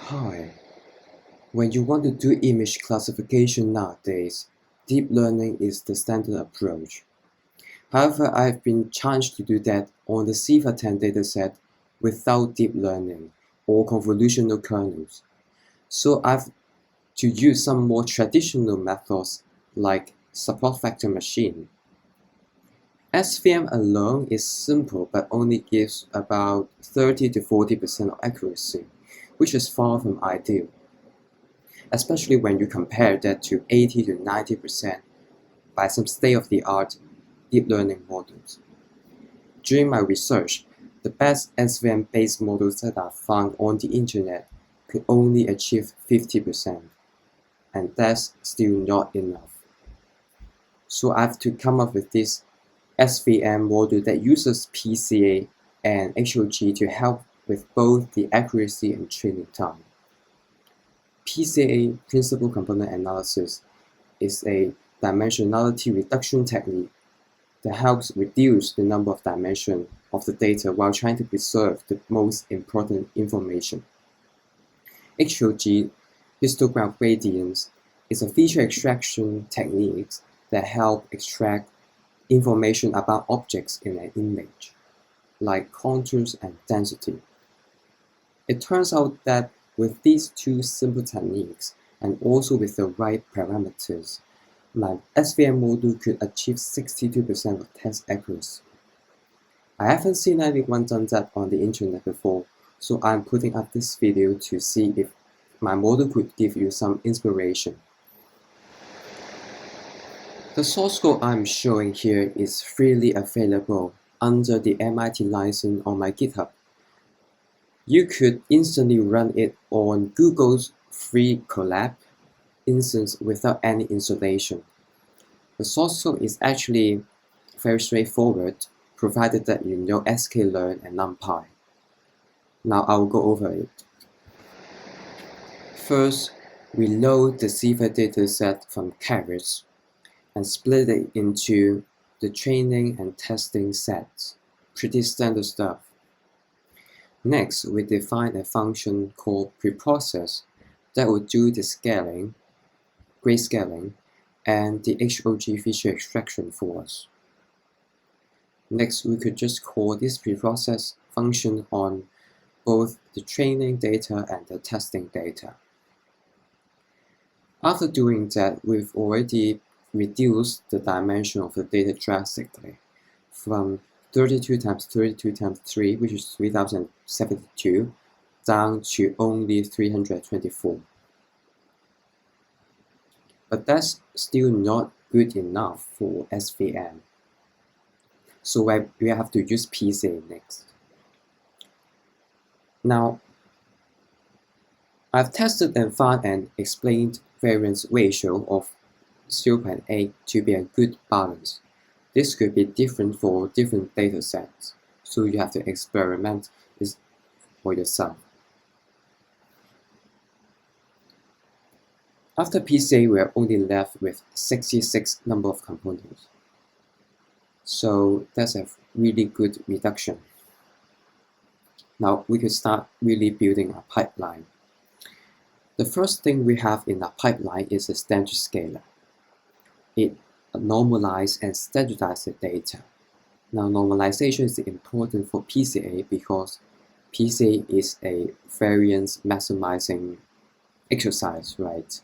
Hi. When you want to do image classification nowadays, deep learning is the standard approach. However, I've been challenged to do that on the CIFAR-10 dataset without deep learning or convolutional kernels. So I've to use some more traditional methods like support vector machine. SVM alone is simple but only gives about 30 to 40% of accuracy, which is far from ideal, especially when you compare that to 80 to 90% by some state-of-the-art deep learning models. During my research, the best SVM-based models that are found on the internet could only achieve 50%, and that's still not enough. So I have to come up with this SVM model that uses PCA and HOG to help with both the accuracy and training time. PCA, Principal Component Analysis, is a dimensionality reduction technique that helps reduce the number of dimensions of the data while trying to preserve the most important information. HOG, Histogram of Gradients, is a feature extraction technique that help extract information about objects in an image, like contours and density. It turns out that with these two simple techniques, and also with the right parameters, my SVM model could achieve 62% of test accuracy. I haven't seen anyone done that on the internet before, so I'm putting up this video to see if my model could give you some inspiration. The source code I'm showing here is freely available under the MIT license on my GitHub. You could instantly run it on Google's free Colab instance without any installation. The source code is actually very straightforward, provided that you know SKLearn and NumPy. Now I will go over it. First, we load the CIFAR dataset from carrots and split it into the training and testing sets. Pretty standard stuff. Next, we define a function called preprocess that will do the scaling, grayscaling, and the HOG feature extraction for us. Next, we could just call this preprocess function on both the training data and the testing data. After doing that, we've already reduced the dimension of the data drastically from 32 times 32 times 3, which is 3072, down to only 324. But that's still not good enough for SVM. So we have to use PCA next. Now, I've tested and found an explained variance ratio of 0.8 to be a good balance. This could be different for different data sets, so you have to experiment this for yourself. After PCA, we are only left with 66 number of components. So that's a really good reduction. Now we could start really building a pipeline. The first thing we have in our pipeline is a standard scaler. It normalizes and standardizes the data. Now normalization is important for PCA because PCA is a variance maximizing exercise, right?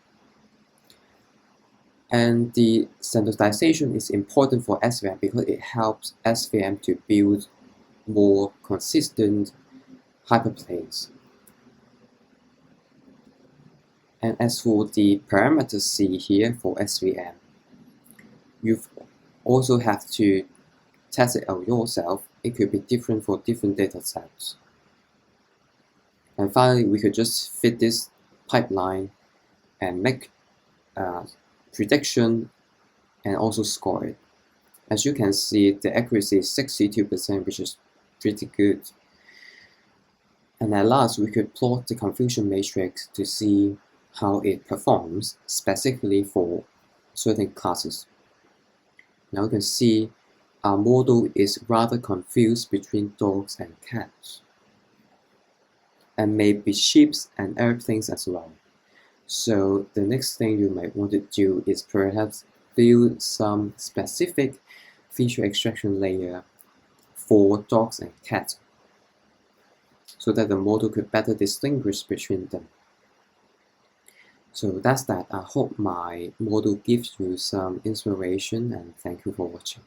And the standardization is important for SVM because it helps SVM to build more consistent hyperplanes. And as for the parameter C here for SVM, you also have to test it out yourself. It could be different for different data sets. And finally, we could just fit this pipeline and make prediction and also score it. As you can see, the accuracy is 62%, which is pretty good. And at last, we could plot the confusion matrix to see how it performs specifically for certain classes. Now you can see our model is rather confused between dogs and cats. and maybe sheep and other things as well. So the next thing you might want to do is perhaps build some specific feature extraction layer for dogs and cats so that the model could better distinguish between them. So that's that. I hope my model gives you some inspiration, and thank you for watching.